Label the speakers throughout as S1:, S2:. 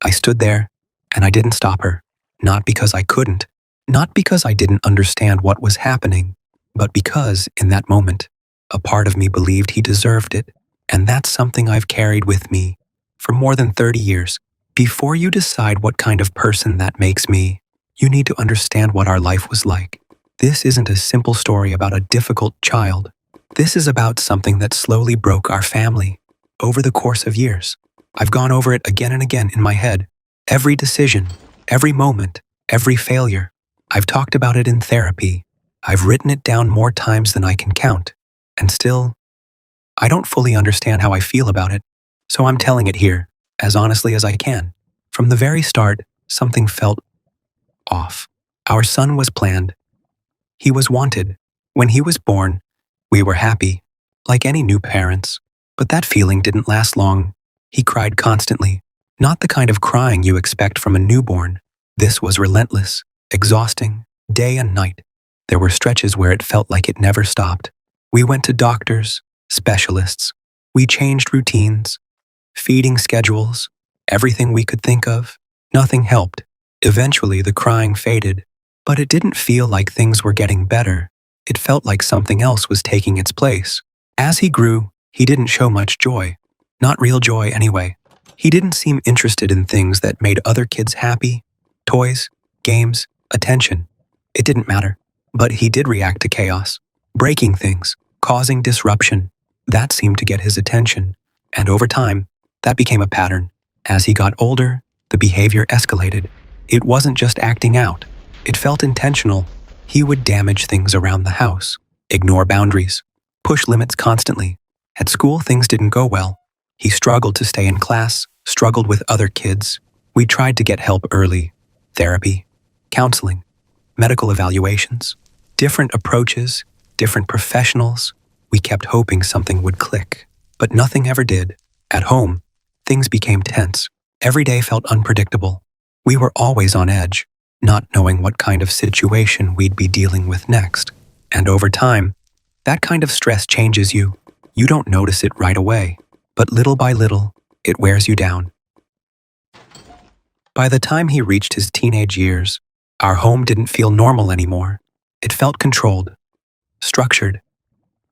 S1: I stood there, and I didn't stop her. Not because I couldn't, not because I didn't understand what was happening, but because, in that moment, a part of me believed he deserved it, and that's something I've carried with me for more than 30 years. Before you decide what kind of person that makes me, you need to understand what our life was like. This isn't a simple story about a difficult child. This is about something that slowly broke our family over the course of years. I've gone over it again and again in my head. Every decision, every moment, every failure. I've talked about it in therapy. I've written it down more times than I can count. And still, I don't fully understand how I feel about it. So I'm telling it here, as honestly as I can. From the very start, something felt off. Our son was planned. He was wanted. When he was born, we were happy, like any new parents. But that feeling didn't last long. He cried constantly. Not the kind of crying you expect from a newborn. This was relentless, exhausting, day and night. There were stretches where it felt like it never stopped. We went to doctors, specialists. We changed routines, feeding schedules, everything we could think of. Nothing helped. Eventually, the crying faded, but it didn't feel like things were getting better. It felt like something else was taking its place. As he grew, he didn't show much joy. Not real joy, anyway. He didn't seem interested in things that made other kids happy. Toys, games, attention. It didn't matter. But he did react to chaos, breaking things, causing disruption. That seemed to get his attention. And over time, that became a pattern. As he got older, the behavior escalated. It wasn't just acting out. It felt intentional. He would damage things around the house, ignore boundaries, push limits constantly. At school, things didn't go well. He struggled to stay in class, struggled with other kids. We tried to get help early. Therapy, counseling, medical evaluations, different approaches, different professionals. We kept hoping something would click, but nothing ever did. At home, things became tense. Every day felt unpredictable. We were always on edge, not knowing what kind of situation we'd be dealing with next. And over time, that kind of stress changes you. You don't notice it right away, but little by little, it wears you down. By the time he reached his teenage years, our home didn't feel normal anymore. It felt controlled, structured,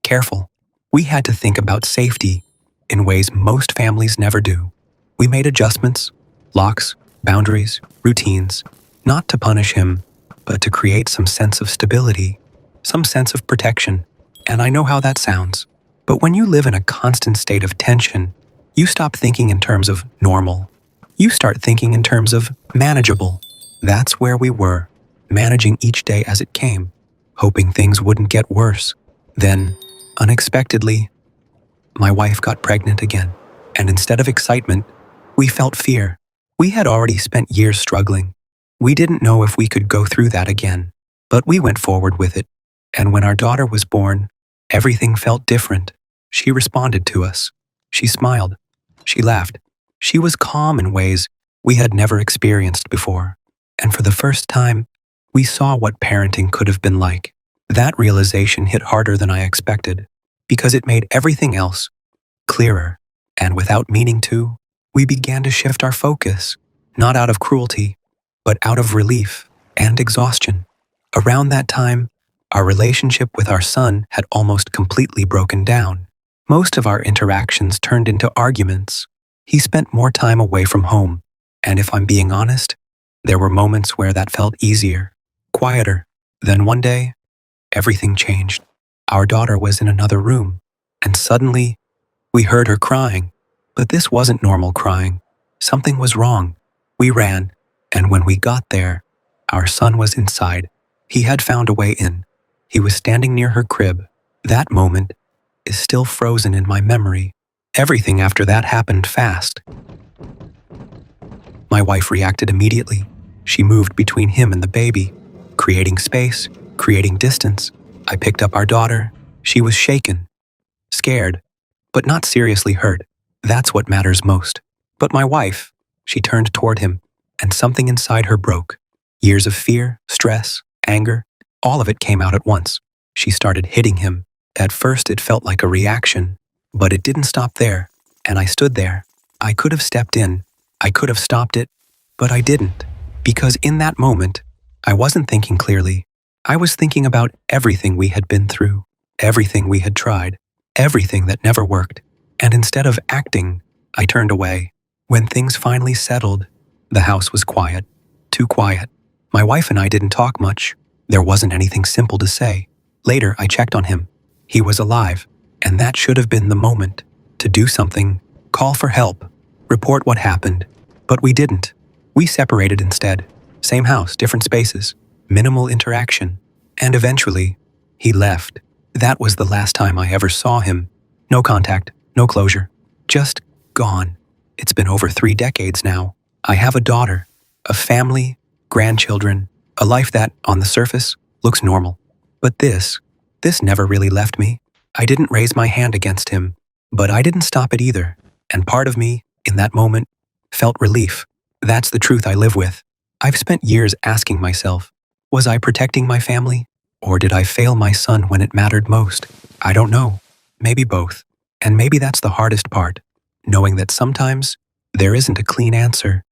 S1: careful. We had to think about safety in ways most families never do. We made adjustments, locks, boundaries, routines, not to punish him, but to create some sense of stability, some sense of protection. And I know how that sounds. But when you live in a constant state of tension, you stop thinking in terms of normal. You start thinking in terms of manageable. That's where we were, managing each day as it came, hoping things wouldn't get worse. Then, unexpectedly, my wife got pregnant again. And instead of excitement, we felt fear. We had already spent years struggling. We didn't know if we could go through that again, but we went forward with it. And when our daughter was born, everything felt different. She responded to us. She smiled. She laughed. She was calm in ways we had never experienced before. And for the first time, we saw what parenting could have been like. That realization hit harder than I expected, because it made everything else clearer. And without meaning to, we began to shift our focus, not out of cruelty, but out of relief and exhaustion. Around that time, our relationship with our son had almost completely broken down. Most of our interactions turned into arguments. He spent more time away from home, and if I'm being honest, there were moments where that felt easier, quieter. Then one day, everything changed. Our daughter was in another room, and suddenly, we heard her crying. But this wasn't normal crying. Something was wrong. We ran, and when we got there, our son was inside. He had found a way in. He was standing near her crib. That moment is still frozen in my memory. Everything after that happened fast. My wife reacted immediately. She moved between him and the baby, creating space, creating distance. I picked up our daughter. She was shaken, scared, but not seriously hurt. That's what matters most. But my wife, she turned toward him, and something inside her broke. Years of fear, stress, anger, all of it came out at once. She started hitting him. At first it felt like a reaction, but it didn't stop there, and I stood there. I could have stepped in. I could have stopped it, But I didn't, because in that moment, I wasn't thinking clearly. I was thinking about everything we had been through, everything we had tried, everything that never worked. And instead of acting, I turned away. When things finally settled, the house was quiet, too quiet. My wife and I didn't talk much. There wasn't anything simple to say. Later, I checked on him. He was alive, and that should have been the moment to do something, call for help, report what happened. But we didn't. We separated instead. Same house, different spaces, minimal interaction. And eventually, he left. That was the last time I ever saw him. No contact, no closure. Just gone. It's been over 3 decades now. I have a daughter, a family, grandchildren, a life that, on the surface, looks normal. But this never really left me. I didn't raise my hand against him, but I didn't stop it either. And part of me, in that moment, felt relief. That's the truth I live with. I've spent years asking myself, was I protecting my family? Or did I fail my son when it mattered most? I don't know. Maybe both. And maybe that's the hardest part, knowing that sometimes there isn't a clean answer.